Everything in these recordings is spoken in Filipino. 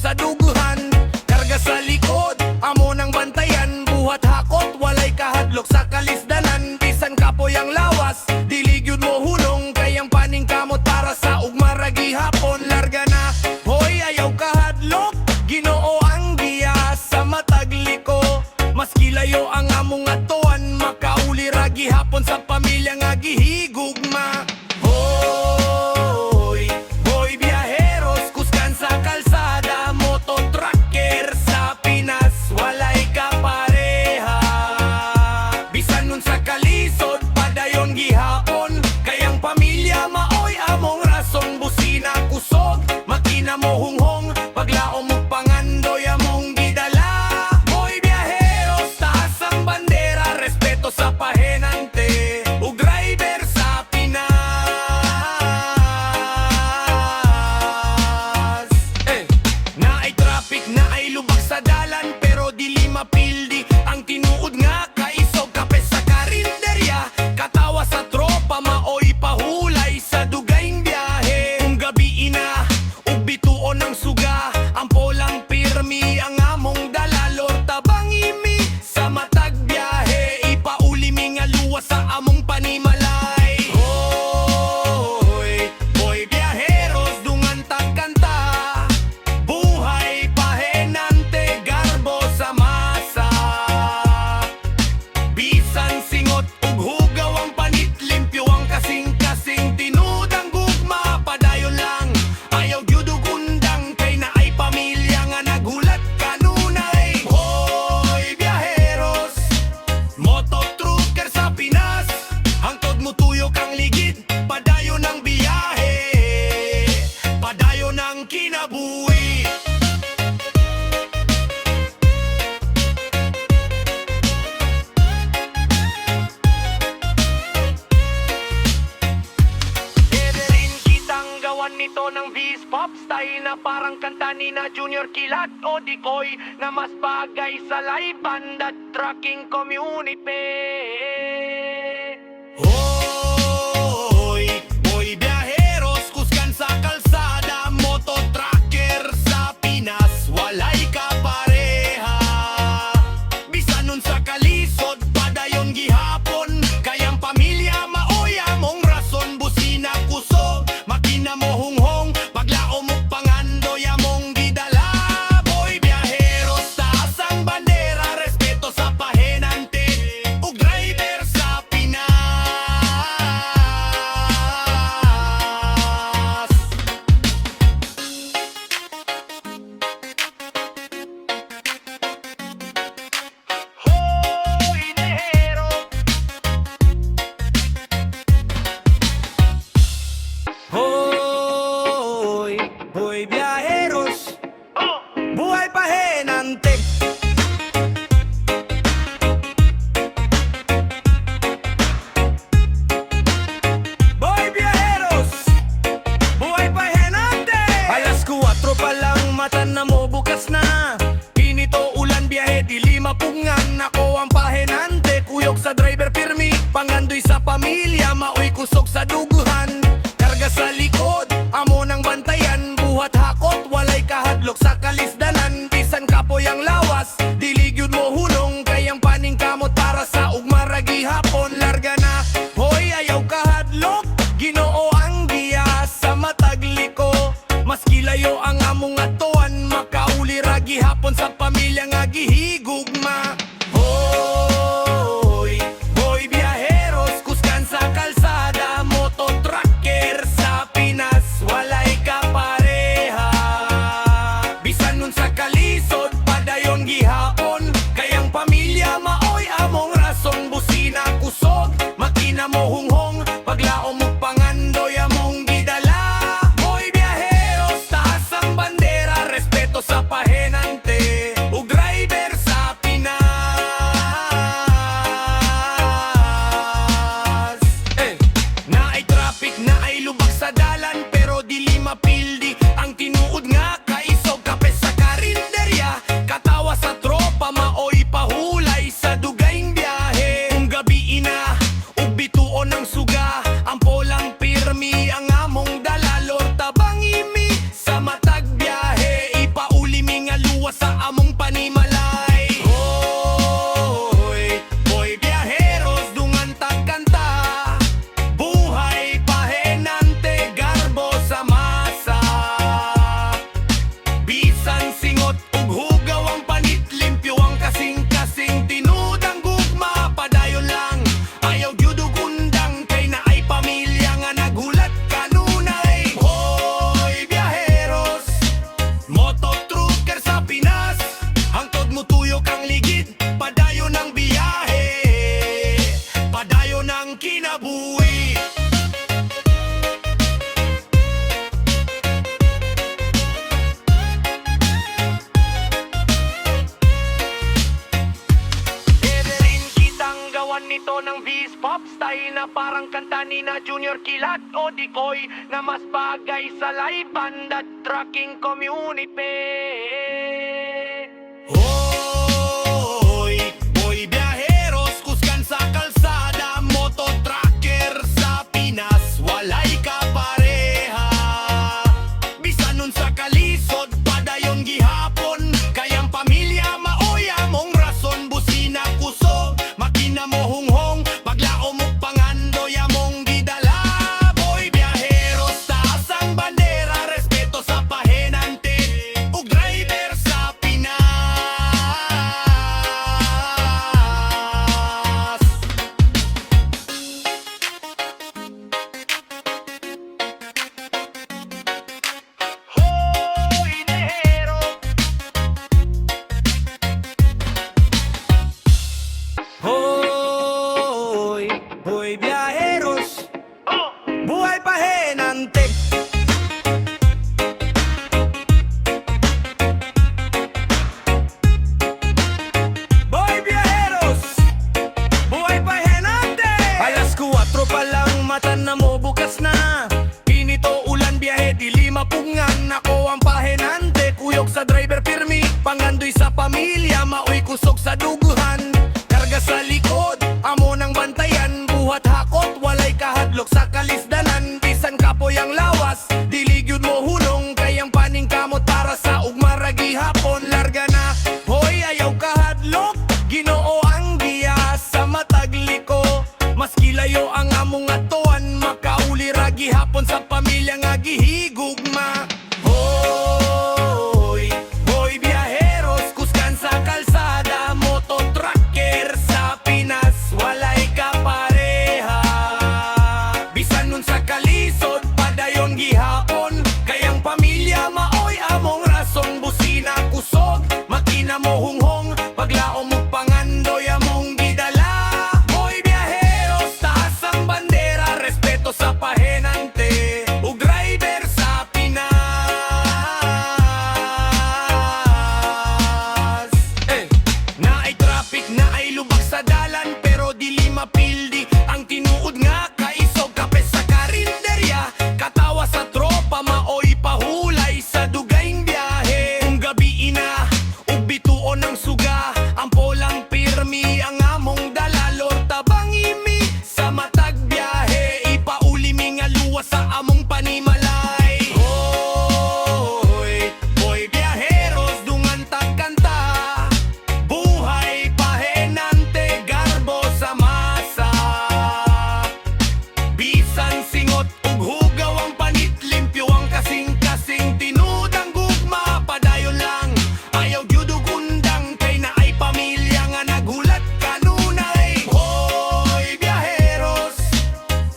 sa duguhan. Karga sa likod, amo nang bantayan. Buhat hakot, walay kahadlok sa kalisdanan. Bisan kapoy ang lawas, diligyod mo hunong. Kayang paning kamot para sa ugmaragi hapon. Larga na, hoy ayaw kahadlok, Ginoo ang giya sa matag liko. Maski layo ang among atuan, makauli ragi hapon sa pamilya nga gihigugma. Hoy, hoy biyaheros, kuskan sa kalsada, moto-trucker sa Pinas, walay kapareha. Bisan nun sa kalisod, padayon gihapon. Kayang pamilya maoy among rason, busina kusog, makina mo hunghong, paglaom mo pangandoy among gidala. Hoy biyaheros, taas ang bandera, respeto sa pahenante, ug driver sa Pinas. Naay traffic, naay lubak sa dalan, pero dili mapildi ang tinuod nga kaisog. Kape sa karinderya, katawa sa tropa, maoy pahulay sa dugayng biyahe. Kung gabi ina, ug bituon ang suga, ang polang pirmi ang among dala. Lorta bangimi sa matag biyahe, ipauli mi nga luwas sa among panimalay. Hoy, hoy biyaheros, dungan tagkanta, buhay pahenante, garbo sa masa. Bisan singot ug hugaw ang panit, limpyo ang kasing-kasing, tinud ang gugma, padayon lang, ayaw gyud ug undang. Kay naay pamilya nga naghulat kanunay. Hoy biyaheros, moto-trucker sa Pinas, hangtod mo tuyok ang ligid, padayon ang biyahe, padayon ang kinabuhi. Gathering kitang gawan nito ng V's Pop style na parang kanta ni na Junior Kilat o Dikoy, na mas bagay sa live band at tracking community. Hoy, hoy biyaheros, kuskan sa kalsada, moto-trucker sa Pinas, walay kapareha. Bisan nun sa kalisod, padayon gihapon. Kayang pamilya maoy among rason, busina kusog, makina mo hunghong, paglaom mo pangandoy among gidala. Boy biyaheros, taas ang bandera, respeto sa pahenante, ug driver sa Pinas. Hoy nehero, hoy, hoy biyaheros, buhay pahenante. Boy biyaheros, buhay pahenante. Alas 4 pa lang, mata na mo bukas na. Inito ulan biyahe, dili mapungan. Ako ang pahenante, kuyog sa driver pirmi, pangandoy sa pamilya, maoy kusog sa duguhan. Karga sa likod, amo nang bantayan. Buhat hakot, walay kahadlok sa kalisdanan. Bisan kapoy ang lawas, diligyod mo hunong. Kayang paning kamot para sa ugmaragi hapon. Larga na, hoy ayaw kahadlok, Ginoo ang giya sa matag liko. Maski layo ang among atuan, makauli ragi hapon sa pamilya nga gihigugma. Hoy, hoy biyaheros, kuskan sa kalsada, moto-trucker sa Pinas, walay kapareha. Bisan nun sa kalisod, padayon gihapon. Kayang pamilya maoy among rason, busina kusog, makina mo hunghong, paglaom mo pangandoy among gidala. Hoy biyaheros, taas ang bandera, respeto sa pahenante, ug driver sa Pinas. Naay traffic, naay lubak sa dalan, pero dili mapildi ang tinuod nga kaisog. Kape sa karinderya, katawa sa tropa, maoy pahulay sa dugayng biyahe. Kung gabi ina, ug bituon ang suga, pop style na parang kanta ni na Junior Kilat o Dikoy na mas bagay sa live band at trucking community. Hoy, boy biyaheros, kusgan sa kalsada, moto trucker sa Pinas, walay kapareha. Bisan nun sa kalisod, padayon gihapon, kayang pamilya maoya mong rason, busina kusog, makina mo hunghong, paglao mo pangandoy among gidala. Boy biyaheros, taas ang bandera, respeto sa pahenante, ug driver sa Pinas. Hoy nehero, hoy, hoy biyaheros, buhay pahenante. Boy biyaheros, buhay pahenante. Alas 4 pa lang, mata na mo bukas na. Inito ulan biyahe, dili mapungan. Ako ang pahenante, kuyog sa driver pirmi, pangandoy sa pamilya, maoy kusog sa duguhan. Karga sa likod, amo ng bantayan, buhat hakot, walay kahadlok sa kalisdanan. Bisan kapoy ang lawas, dili gyud mo hunong, kayang paning kamot para sa ugmara gihapon. Larga na, hoy ayaw kahadlok, Ginoo ang giya sa matag liko. Maski layo ang among atuan, makauli ra gihapon sa pamilya nga gihigugma. Hoy, hoy biyaheros, kusgan sa kalsada, moto trucker sa Pinas, walay kapareha. Bisan nun sa kalisod, padayon gihapon, kayang pamilya maoy among rason, busina kusog, makina mo hunghong, paglao mo pangandoy among gidala. Hoy biyaheros, taas ang bandera, respeto sa pahenante, ug driver sa Pinas. Naay traffic, naay lubak sa dalan, pero dili mapildi ang tinuod nga kaisog, kape sa karinderya, katawa sa tropa, maoy pahulay sa dugayng biyahe. Kung gabi ina, ug bituon ng suga, ang polang pirmi ang among dala, lorta bangimi sa matag biyahe, ipauli mi nga luwas sa among panimalay. Hoy, hoy biyaheros, dungan tagkanta, buhay pahenante, garbo sa masa. Bisan singot ug hugaw ang panit, limpyo ang kasing-kasing, tinud ang gugma, padayon lang, ayaw gyud og undang, kay naay pamilya nga naghulat kanunay. Hoy biyaheros,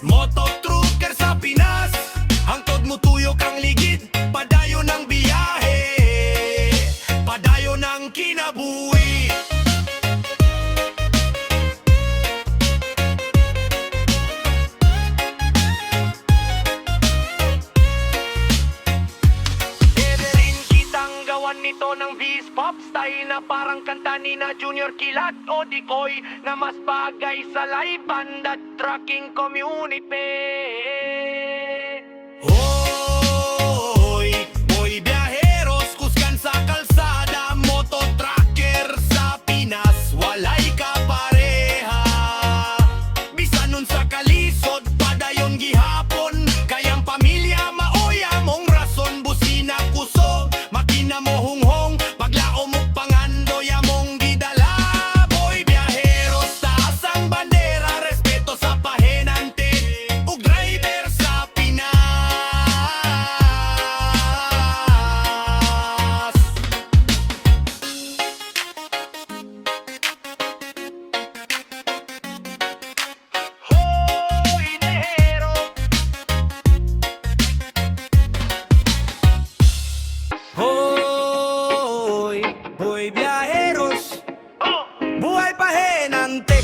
moto trucker sa Pinas, hangtod mo tuyok ang ligid, padayon ang biyahe, padayon ang kinabuhi. Pwede rin kitang gawan nito ng V's pop style na parang kanta ni na Junior Kilat o Dikoy na mas bagay sa live band at trucking community. Hoy, boy biyaheros, kusgan sa kalsada, moto trucker sa Pinas, walay kapareha. Bisan nun sa kalisod, padayon gihapon, kayang pamilya maoy among rason, busina kusog, makina mo hunghong, paglao mo pangandoy among gidala. Boy biyaheros, taas ang bandera, respeto sa pahenante, ug driver sa Pinas. Hoy nehero, hoy, hoy biyaheros, buhay pahenante.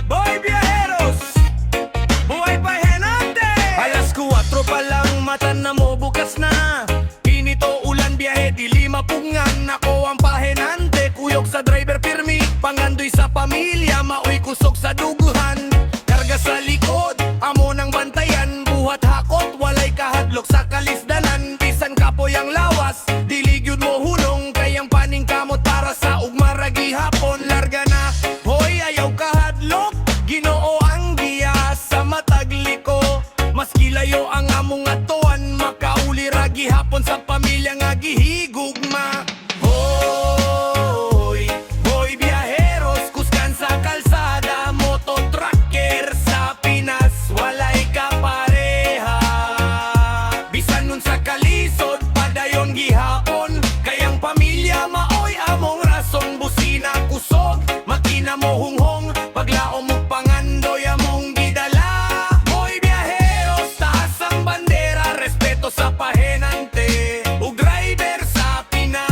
Boy biyaheros, buhay pahenante. Alas 4 pa lang, mata na mo bukas na. Inito ulan biyahe, dili mapungan. sa duguhan. Karga sa likod, amo ng bantayan. Buhat hakot, walay kahadlok sa kalisdanan. Bisan kapoy ang lawas, dilig yun mo hulong. Kayang paning kamot para sa ugmaragi hapon. Larga na, hoy ayaw kahadlok, Ginoo ang giya sa matag liko. Maski layo ang among atuan, makauli ra gihapon sa pamilya nga gihigugma. Hoy, hoy biyaheros, kuskan sa kalsada, moto trucker sa Pinas, walay kapareha. Bisan nun sa kalisod, padayon gihapon, kayang pamilya maoy among rason. Busina kusog, makina mo hunghong, paglaom mo pangandoy among gidala. Hoy biyaheros, taas ang bandera, respeto sa pahenante ug driver sa Pinas.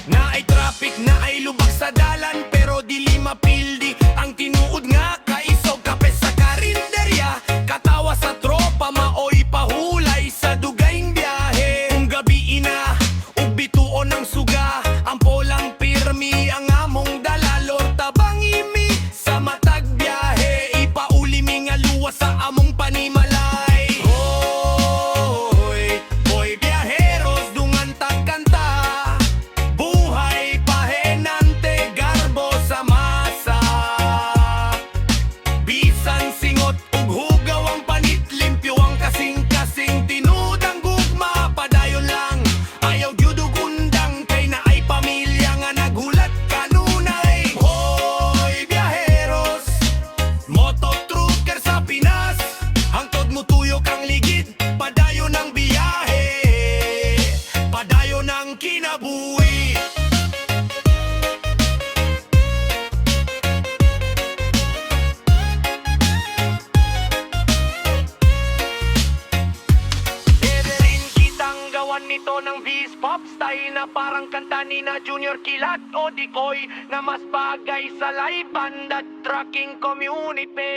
Naay traffic, naay lubak sa dalan, pero dili mapildi ang tinuod nga kaisog. Kape sa karinderya, katawa sa tropa, maoy pahulay sa dugayng biyahe. Kung gabi ina, ug bituon ang suga, ang polang pirmi ang among dala. Lorta bangimi sa matag biyahe, ipauli mi nga luwa sa among panimalay. Hoy, hoy biyaheros, dungan tagkanta, buhay pahenante, garbo sa masa. Bisan singot ug hugaw ang panit, limpyo ang kasing-kasing, tinuod ang gugma, padayon lang, ayaw gyud ug undang, kay naay pamilya nga naghulat kanunay. Hoy biyaheros, moto trucker sa Pinas, hangtod mo tuyok ang ligid, padayon ang biyahe, padayon ang kinabuhi. Pwede rin kitang gawan nito ng V-pop style na parang kanta ni na Junior Kilat o Dikoy, na mas bagay sa live band at trucking community.